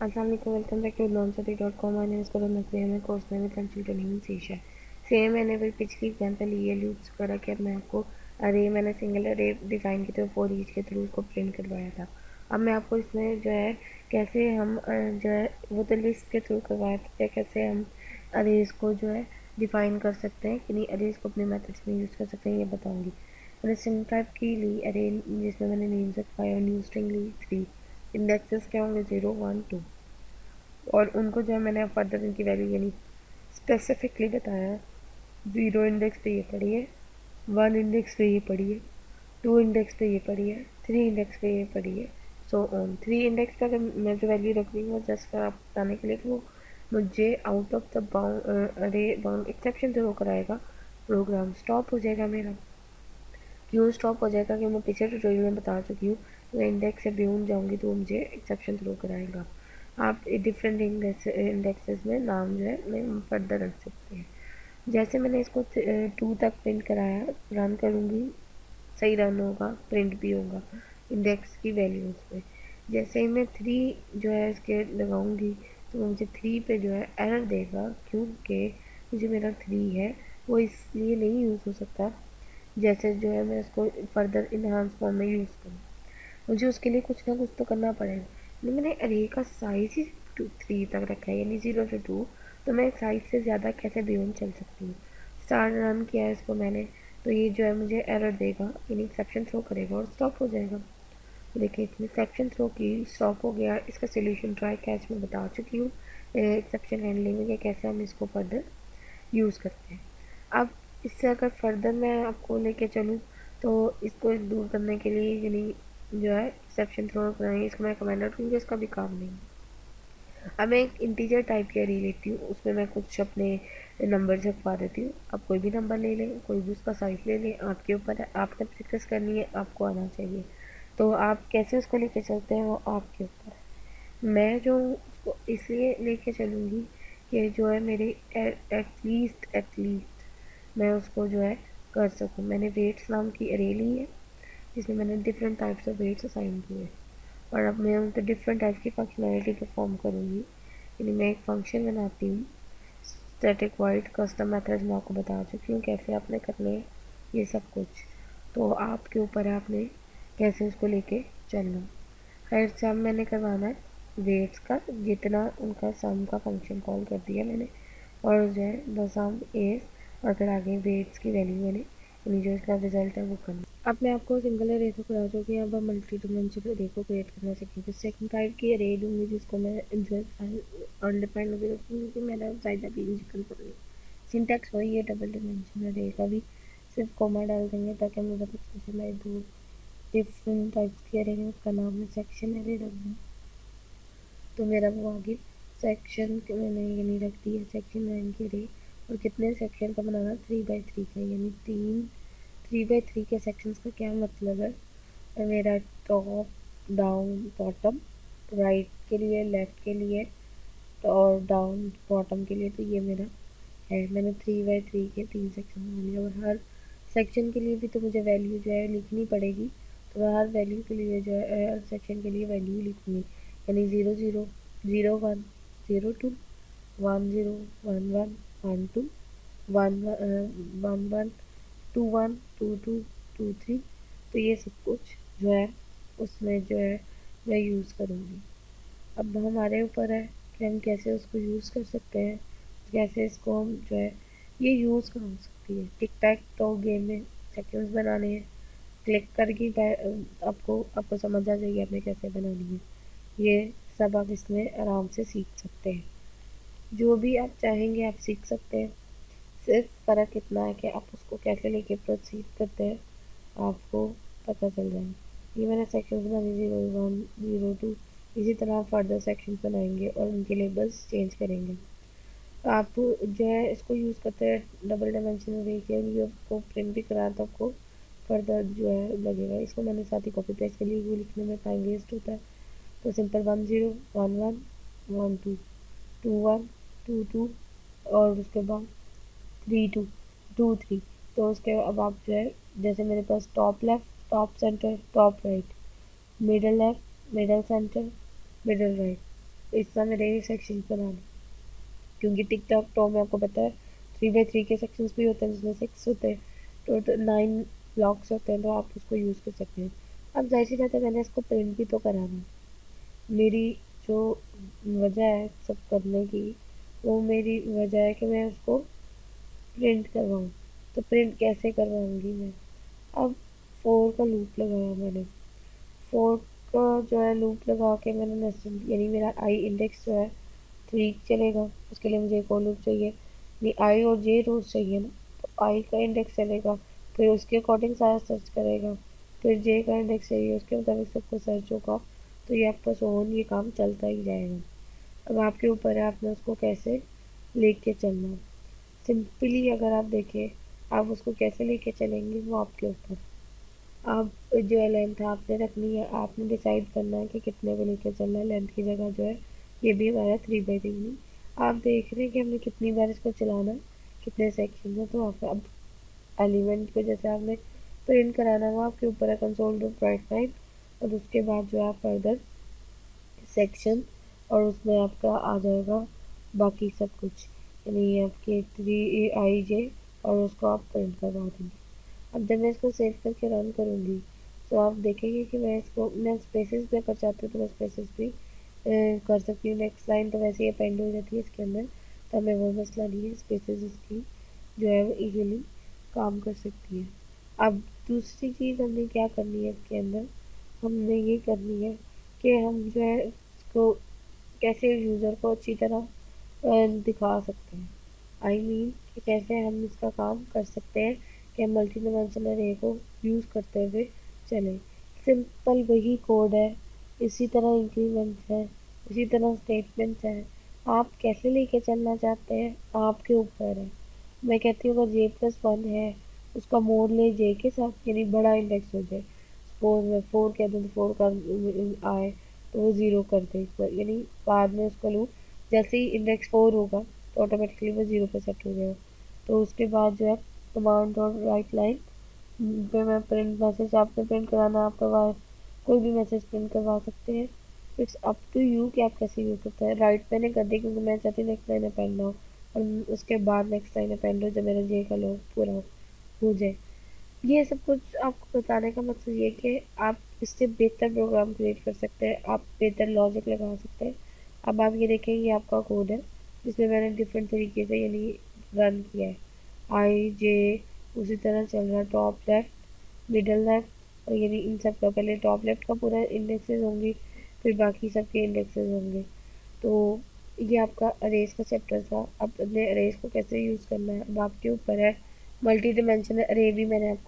अस्सलाम वालेकुम, welcome back to nonstudy.com। My name is Karan Naqvi. मैं कोर्स में विद कंसल्टेंट इन शीशा। सेम मैंने वही पिछली एग्जांपल ये लूप्स करा कि अब मैं आपको अरे मैंने सिंगल अरे डिफाइन की तो फॉर ईच के थ्रू उसको प्रिंट करवाया था। अब मैं आपको इसमें जो है कैसे हम जो है वो तो लिस्ट के थ्रू करवाया था, या कैसे हम अरेज को जो है डिफाइन कर सकते हैं कि नहीं अरेज को अपने मेथड्स में यूज़ कर सकते हैं, ये बताऊँगी। मैंने स्ट्रिंग टाइप की ली अरे जिसमें मैंने नेम्स रखवाए और न्यू स्ट्रिंग ली 3। इंडेक्सेस क्या होंगे 0 1 2, और उनको जो है मैंने फर्दर इनकी वैल्यू यानी स्पेसिफिकली बताया। 0 इंडेक्स पे ये पड़ी है, 1 इंडेक्स पे ये पड़ी है, 2 इंडेक्स पे ये पड़ी है, 3 इंडेक्स पे ये पड़ी है, सो ऑन। 3 इंडेक्स पे अगर मैं जो वैल्यू रख रही हूँ जस्ट फॉर आप बताने के लिए कि वो मुझे आउट ऑफ द बाउंड अरे बाउंड एक्सेप्शन थ्रो कराएगा, प्रोग्राम स्टॉप हो जाएगा मेरा। क्यों स्टॉप हो जाएगा कि मैं पिछले ट्यूटोरियल में बता चुकी हूँ, तो इंडेक्स से बियॉन्ड जाऊँगी तो मुझे एक्सेप्शन थ्रो कराएगा। आप डिफरेंट इंडेक्सेस में नाम जो है मैं फर्दर रख सकते हैं। जैसे मैंने इसको 2 तक प्रिंट कराया, रन करूँगी, सही रन होगा, प्रिंट भी होगा इंडेक्स की वैल्यूज़ पे। जैसे ही मैं 3 जो है इसके लगाऊंगी तो मुझे 3 पे जो है एरर देगा, क्योंकि मुझे मेरा 3 है वो इसलिए नहीं यूज़ हो सकता जैसे जो है मैं इसको फर्दर इन्हांस फॉर्म में यूज़ करूँ। मुझे उसके लिए कुछ ना कुछ तो करना पड़ेगा। नहीं, मैंने अरे का साइज़ ही 3 तक रखा है यानी 0 से 2, तो मैं साइज़ से ज़्यादा कैसे बियॉन्ड चल सकती हूँ। स्टार्ट रन किया है इसको मैंने, तो ये जो है मुझे एरर देगा यानी एक्सेप्शन थ्रो करेगा और स्टॉप हो जाएगा। तो देखिए इसमें एक्सेप्शन थ्रो की स्टॉप हो गया। इसका सोल्यूशन ट्राई कैच में बता चुकी हूँ एक्सेप्शन हैंडलिंग में, कैसे हम इसको फर्दर यूज़ करते हैं। अब इससे अगर फर्दर मैं आपको लेके चलूँ तो इसको दूर करने के लिए यानी जो है एक्सेप्शन थ्रो कराएंगे, इसको मैं कमांडर क्योंकि इसका भी काम नहीं। अब मैं एक इंटीजर टाइप की अरे लेती हूँ, उसमें मैं कुछ अपने नंबर छपवा देती हूँ। आप कोई भी नंबर ले लें, कोई भी उसका साइज़ ले लें, आपके ऊपर है, आपने प्रैक्टिस करनी है, आपको आना चाहिए। तो आप कैसे उसको लेके चलते हैं वो आपके ऊपर है। मैं जो उसको इसलिए लेके चलूँगी कि जो है मेरे एटलीस्ट मैं उसको जो है कर सकूँ। मैंने वेट्स नाम की अरे ली है जिसमें मैंने different types of weights assign किए हैं, और अब मैं उन पर डिफरेंट टाइप की फंक्शनैलिटी परफॉर्म करूँगी। यानी मैं एक फंक्शन बनाती हूँ स्टैटिक वाइड कस्टम मेथड्स में आपको बता चुकी हूँ कैसे आपने करने हैं ये सब कुछ। तो आपके ऊपर है आपने कैसे उसको लेके चलना। खैर सम मैंने करवाना है वेट्स का, जितना उनका सम का फंक्शन कॉल कर दिया मैंने, और जो है द सम इज, और फिर आगे वेट्स की वैल्यू मैंने यानी जो इसका रिजल्ट है वो करना। अब मैं आपको सिंगल अरे तो करा चुकी हूँ, अब हम मल्टी डायमेंशनल अरे को क्रिएट करना सीखेंगे। सेकंड टाइप की अरे दूंगी जिसको मैं जो अनडिफाइंड अरे रखूँगी कि मेरा ज़्यादा भी कंफर्म नहीं। सिंटैक्स वही है डबल डायमेंशनल अरे का भी, सिर्फ कॉमा डाल देंगे ताकि मुझे पता चले दो डिफरेंट टाइप्स के अरे। उसका नाम मैं सेक्शन अरे रख दूँ तो मेरा वो आगे सेक्शन मैंने ये नहीं रख दिया सेक्शन 9 के रे। और कितने सेक्शन का बनाना 3x3 का, यानी 3x3 के सेक्शंस का क्या मतलब है मेरा टॉप डाउन बॉटम, राइट के लिए लेफ़्ट के लिए और डाउन बॉटम के लिए, तो ये मेरा है। मैंने 3x3 के 3 सेक्शन बना लिए, और हर सेक्शन के लिए भी तो मुझे वैल्यू जो है लिखनी पड़ेगी, तो मैं हर वैल्यू के लिए जो है हर सेक्शन के लिए वैल्यू लिखूँगी यानी 0 0 0 1 0 2 1 0 1 1 1 2 1 1 1 2 1 2 2 2 3। तो ये सब कुछ जो है उसमें जो है मैं यूज़ करूँगी। अब हमारे ऊपर है कि हम कैसे उसको यूज़ कर सकते हैं, कैसे इसको हम जो है ये यूज़ कर सकती है। टिक टैक तो गेम में सेकंड्स बनाने हैं, क्लिक करके आपको समझ आ जाएगी आपने कैसे बनानी है। ये सब आप इसमें आराम से सीख सकते हैं, जो भी आप चाहेंगे आप सीख सकते हैं। सिर्फ फ़र्क इतना है कि आप उसको कैसे लेके प्रोसीड करते हैं, आपको पता चल जाएगा। ये मैंने सेक्शंस बने 0 1 0 2, इसी तरह फर्दर सेक्शंस बनाएंगे और उनके लेबल्स चेंज करेंगे। आप जो है इसको यूज़ करते हैं डबल डायमेंशनल रे के लिए, आपको प्रिंट भी करा तो आपको फर्दर जो है लगेगा। इसको मैंने साथ ही कॉपी पेस्ट कर ली, वो लिखने में टाइम वेस्ट होता है। तो सिंपल 1 0 1 1 1 2 2 1 2 2 और उसके बाद 3 2 2 3। तो उसके अब आप जो है जैसे मेरे पास top left top centre top right, middle left middle centre middle right, इस तरह मेरे सेक्शन बनाने, क्योंकि टिकटॉक टॉप में आपको पता है 3x3 के सेक्शंस भी होते हैं, जिसमें 6 होते हैं, टोटल 9 ब्लॉक्स होते हैं, तो आप उसको यूज़ कर सकते हैं। अब जाहिर सी बात है, मैंने इसको प्रिंट भी तो कराना। मेरी जो वजह है सब करने की, वो मेरी वजह है कि मैं उसको प्रिंट करवाऊँ। तो प्रिंट कैसे करवाऊँगी मैं? अब 4 का लूप लगाया मैंने। 4 का जो है लूप लगा के मैंने नेस्टेड, यानी मेरा आई इंडेक्स जो है 3 चलेगा। उसके लिए मुझे एक और लूप चाहिए, नहीं आई और जे रोज चाहिए ना, तो आई का इंडेक्स चलेगा, फिर उसके अकॉर्डिंग सारा सर्च करेगा, फिर जे का इंडेक्स चाहिए, उसके मुताबिक सबको सर्च होगा। तो ये आपका सोन ये काम चलता ही जाएगा। अब आपके ऊपर है आपने उसको कैसे लेके चलना। सिंपली अगर आप देखें, आप उसको कैसे लेके चलेंगे वो आपके ऊपर। आप जो है लेंथ आपने रखनी है, आपने डिसाइड करना है कि कितने को लेकर चलना है। लेंथ की जगह जो है ये भी हमारा 3x3 में आप देख रहे हैं कि हमने कितनी बार इसको चलाना है, कितने सेक्शन में। तो आप अब एलिमेंट को जैसे आपने प्रिंट कराना वो आपके ऊपर है, कंसोल डॉट राइट लाइन, और उसके बाद जो है आप फर्दर सेक्शन, और उसमें आपका आ जाएगा बाकी सब कुछ, यानी आपके 3 आई जे, और उसको आप प्रिंट करवा देंगे। अब जब मैं इसको सेव करके रन करूँगी, तो आप देखेंगे कि मैं स्पेसेस भी अगर चाहती हूँ तो मैं स्पेसेस भी कर सकती हूँ। नेक्स्ट लाइन तो वैसे ही अपेंड हो जाती है इसके अंदर, तो हमें वो मसला नहीं है, स्पेसेस इसकी जो है वो ईजिली काम कर सकती है। अब दूसरी चीज़ हमने क्या करनी है इसके अंदर, हमने ये करनी है कि हम जो है इसको कैसे यूज़र को अच्छी तरह दिखा सकते हैं। आई मीन कि कैसे हम इसका काम कर सकते हैं कि हम मल्टी डिमेंशनल अरे को यूज़ करते हुए चलें। सिंपल वही कोड है, इसी तरह इंक्रीमेंट्स है, इसी तरह स्टेटमेंट्स हैं। आप कैसे लेके चलना चाहते हैं आपके ऊपर है। मैं कहती हूँ अगर J+1 है, उसका मोड ले जे के साथ, यानी बड़ा इंडेक्स हो जाए। सपोज मैं 4 कह दूँ तो 4 का आए तो वो 0 कर दे एक बार, यानी बाद में उसका लूप जैसे ही इंडेक्स 4 होगा तो ऑटोमेटिकली वो 0 पे सेट हो जाएगा। तो उसके बाद जो है कमांड और राइट लाइन पे मैं प्रिंट मैसेज, आपने प्रिंट कराना आप करवा, कोई भी मैसेज प्रिंट करवा सकते हैं। इट्स अप टू यू कि आप कैसे यूज़ करते हैं। राइट मैंने कर दी क्योंकि मैं चाहती हूँ नेक्स्ट लाइन अपेंड हो, और उसके बाद नेक्स्ट लाइन अपेंड हो जब मेरा जे का लूप पूरा हो जाए। ये सब कुछ आपको बताने का मकसद ये कि आप इससे बेहतर प्रोग्राम क्रिएट कर सकते हैं, आप बेहतर लॉजिक लगा सकते हैं। अब आप ये देखें, ये आपका कोड है जिसमें मैंने डिफरेंट तरीके से यानी रन किया है। आई जे उसी तरह चल रहा है, टॉप लेफ्ट मिडल लेफ्ट, और यानी इन सब का पहले टॉप लेफ्ट का पूरा इंडेक्सेस होंगी, फिर बाकी सब के इंडेक्सेस होंगे। तो ये आपका अरेज का चैप्टर था। अब अपने अरेज को कैसे यूज़ करना है अब आपके ऊपर है। मल्टी डिमेंशनल अरे भी मैंने आपको